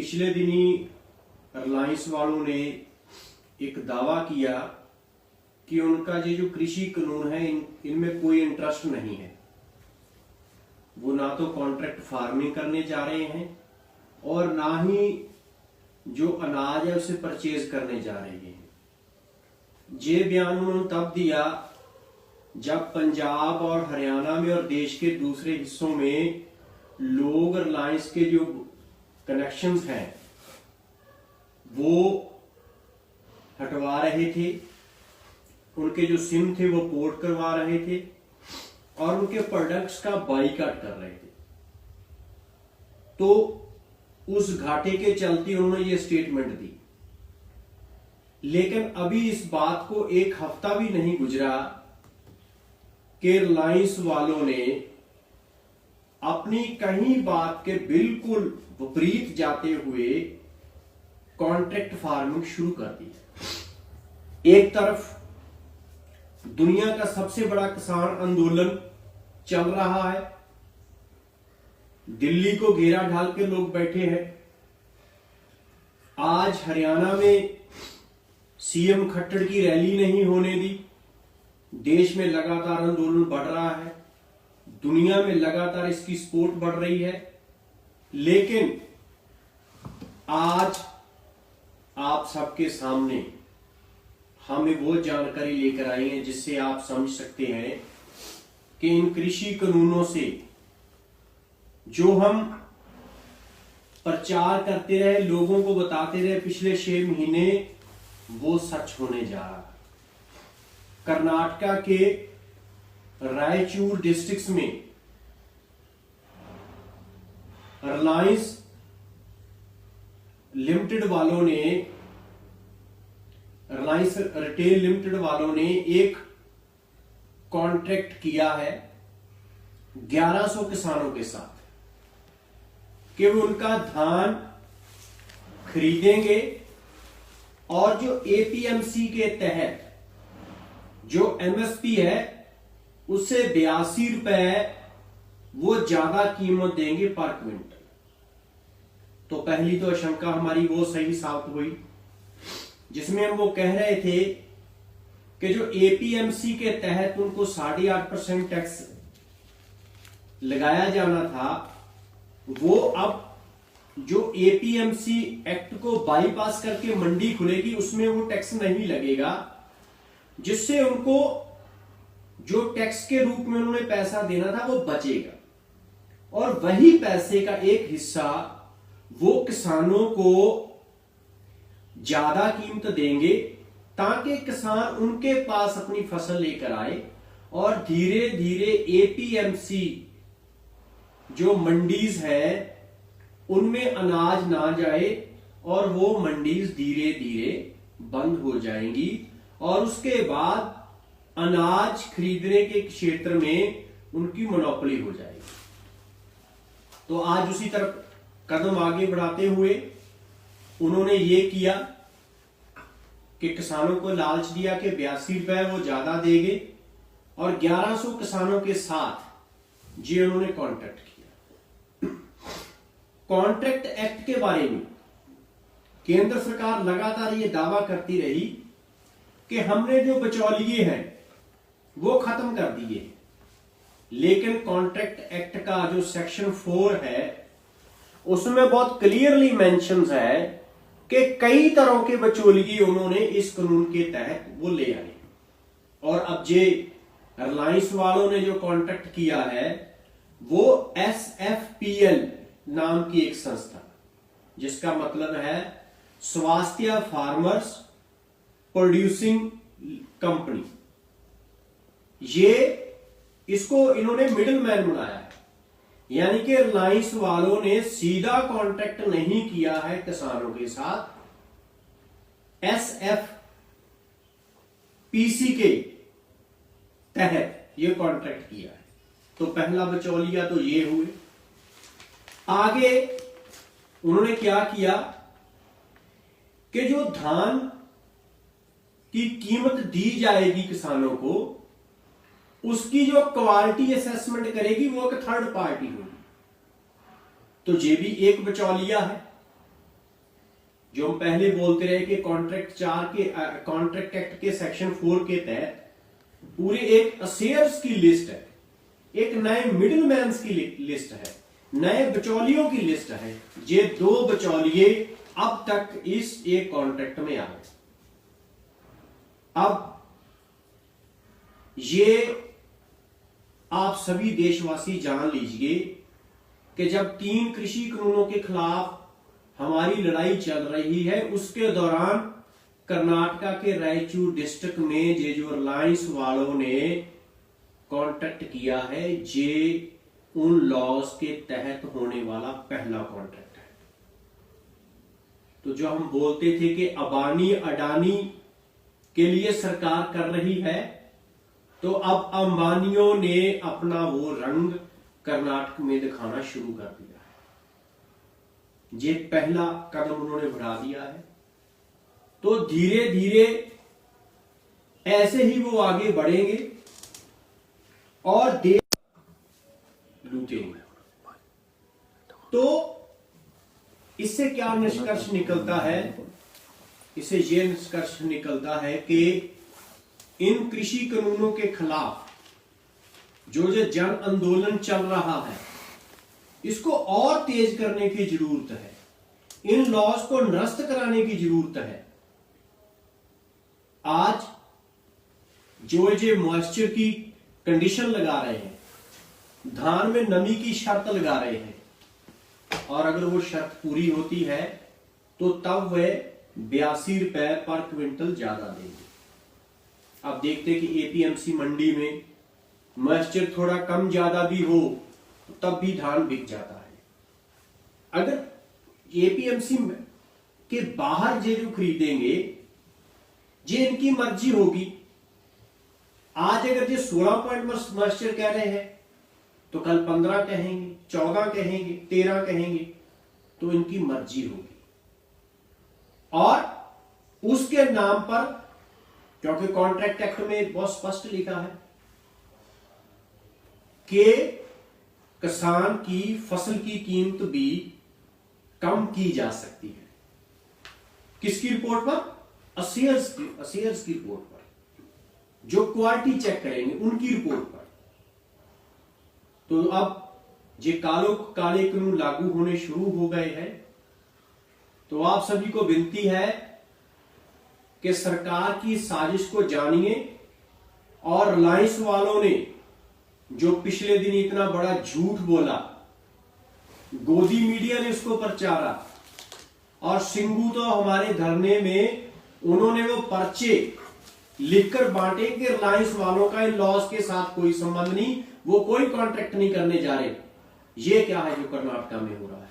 पिछले दिनी रिलायंस वालों ने एक दावा किया कि उनका ये जो कृषि कानून है इनमें कोई इंटरेस्ट नहीं है। वो ना तो कॉन्ट्रैक्ट फार्मिंग करने जा रहे हैं और ना ही जो अनाज है उसे परचेज करने जा रहे हैं। ये बयान उन्होंने तब दिया जब पंजाब और हरियाणा में और देश के दूसरे हिस्सों में लोग रिलायंस के जो कनेक्शंस हैं वो हटवा रहे थे, उनके जो सिम थे वो पोर्ट करवा रहे थे और उनके प्रोडक्ट्स का बाइकआउट कर रहे थे। तो उस घाटे के चलते उन्होंने ये स्टेटमेंट दी। लेकिन अभी इस बात को एक हफ्ता भी नहीं गुजरा कि रिलायंस वालों ने अपनी कहीं बात के बिल्कुल विपरीत जाते हुए कॉन्ट्रैक्ट फार्मिंग शुरू कर दी। एक तरफ दुनिया का सबसे बड़ा किसान आंदोलन चल रहा है, दिल्ली को घेरा ढाल के लोग बैठे हैं। आज हरियाणा में सीएम खट्टर की रैली नहीं होने दी। देश में लगातार आंदोलन बढ़ रहा है, दुनिया में लगातार इसकी सपोर्ट बढ़ रही है। लेकिन आज आप सबके सामने हमें वो जानकारी लेकर आई है जिससे आप समझ सकते हैं कि इन कृषि कानूनों से जो हम प्रचार करते रहे, लोगों को बताते रहे पिछले 6 महीने, वो सच होने जा रहा है। कर्नाटका के रायचूर डिस्ट्रिक्ट में रिलायंस लिमिटेड वालों ने, रिलायंस रिटेल लिमिटेड वालों ने एक कॉन्ट्रैक्ट किया है 1100 किसानों के साथ कि वो उनका धान खरीदेंगे और जो एपीएमसी के तहत जो एमएसपी है उससे 82 रुपए वो ज्यादा कीमत देंगे पर क्विंटल। तो पहली तो आशंका हमारी वो सही साबित हुई जिसमें हम वो कह रहे थे कि जो एपीएमसी के तहत उनको 8.5% टैक्स लगाया जाना था, वो अब जो एपीएमसी एक्ट को बाईपास करके मंडी खुलेगी उसमें वो टैक्स नहीं लगेगा, जिससे उनको जो टैक्स के रूप में उन्होंने पैसा देना था वो बचेगा और वही पैसे का एक हिस्सा वो किसानों को ज्यादा कीमत देंगे ताकि किसान उनके पास अपनी फसल लेकर आए और धीरे धीरे एपीएमसी जो मंडीज है उनमें अनाज ना जाए और वो मंडीज धीरे धीरे बंद हो जाएंगी और उसके बाद अनाज खरीदने के क्षेत्र में उनकी मोनोपोली हो जाएगी। तो आज उसी तरफ कदम आगे बढ़ाते हुए उन्होंने ये किया कि किसानों को लालच दिया कि 82 रुपए वो ज्यादा देंगे और 1100 किसानों के साथ जी उन्होंने कॉन्ट्रैक्ट किया। कॉन्ट्रैक्ट एक्ट के बारे में केंद्र सरकार लगातार ये दावा करती रही कि हमने जो बिचौलिए हैं वो खत्म कर दिए, लेकिन कॉन्ट्रैक्ट एक्ट का जो सेक्शन 4 है उसमें बहुत क्लियरली मेंशंस है कि कई तरह के बिचौलिए उन्होंने इस कानून के तहत वो ले आए। और अब जे रिलायंस वालों ने जो कॉन्ट्रैक्ट किया है वो SFPL नाम की एक संस्था, जिसका मतलब है स्वास्थ्य फार्मर्स प्रोड्यूसिंग कंपनी, ये इसको इन्होंने मिडिल मैन बनाया है। यानी कि रिलायंस वालों ने सीधा कॉन्ट्रैक्ट नहीं किया है किसानों के साथ, SFPC के तहत ये कॉन्ट्रैक्ट किया है। तो पहला बिचौलिया तो ये हुए। आगे उन्होंने क्या किया कि जो धान की कीमत दी जाएगी किसानों को, उसकी जो क्वालिटी असेसमेंट करेगी वो एक थर्ड पार्टी होगी। तो ये भी एक बिचौलिया है। जो हम पहले बोलते रहे कि कॉन्ट्रैक्ट एक्ट के सेक्शन 4 के तहत पूरे एक असेयर्स की लिस्ट है, एक नए मिडिलमैन की लिस्ट है, नए बिचौलियों की लिस्ट है। ये 2 बिचौलिए अब तक इस एक कॉन्ट्रैक्ट में आ गए। अब ये आप सभी देशवासी जान लीजिए कि जब 3 कृषि कानूनों के खिलाफ हमारी लड़ाई चल रही है, उसके दौरान कर्नाटका के रायचूर डिस्ट्रिक्ट में ये जो रिलायंस वालों ने कॉन्ट्रैक्ट किया है, ये उन लॉज के तहत होने वाला पहला कॉन्ट्रैक्ट है। तो जो हम बोलते थे कि अबानी अडानी के लिए सरकार कर रही है, तो अब अंबानियों ने अपना वो रंग कर्नाटक में दिखाना शुरू कर दिया है। ये पहला कदम उन्होंने बढ़ा दिया है। तो धीरे धीरे ऐसे ही वो आगे बढ़ेंगे और देश लूटेंगे। तो इससे क्या निष्कर्ष निकलता है? इससे यह निष्कर्ष निकलता है कि इन कृषि कानूनों के खिलाफ जो जन आंदोलन चल रहा है, इसको और तेज करने की जरूरत है। इन लॉज को निरस्त कराने की जरूरत है। आज जो ये मॉइस्चर की कंडीशन लगा रहे हैं, धान में नमी की शर्त लगा रहे हैं, और अगर वो शर्त पूरी होती है तो तब वह 82 रुपए पर क्विंटल ज्यादा देंगे। अब देखते हैं कि एपीएमसी मंडी में मॉइस्चर थोड़ा कम ज्यादा भी हो तो तब भी धान बिक जाता है। अगर एपीएमसी के बाहर ये जो खरीदेंगे, ये इनकी मर्जी होगी। आज अगर ये 16 पॉइंट मॉइस्चर कह रहे हैं तो कल 15 कहेंगे, 14 कहेंगे, 13 कहेंगे, तो इनकी मर्जी होगी। और उसके नाम पर, क्योंकि कॉन्ट्रैक्ट एक्ट में बहुत स्पष्ट लिखा है कि किसान की फसल की कीमत भी कम की जा सकती है। किसकी रिपोर्ट पर? असेयर्स की रिपोर्ट पर, जो क्वालिटी चेक करेंगे उनकी रिपोर्ट पर। तो अब ये काले कानून लागू होने शुरू हो गए हैं। तो आप सभी को विनती है कि सरकार की साजिश को जानिए, और रिलायंस वालों ने जो पिछले दिन इतना बड़ा झूठ बोला, गोदी मीडिया ने उसको प्रचारा, और सिंघू तो हमारे धरने में उन्होंने वो पर्चे लिखकर बांटे कि रिलायंस वालों का इन लॉज के साथ कोई संबंध नहीं, वो कोई कॉन्ट्रैक्ट नहीं करने जा रहे। ये क्या है जो कर्नाटका में हो रहा है?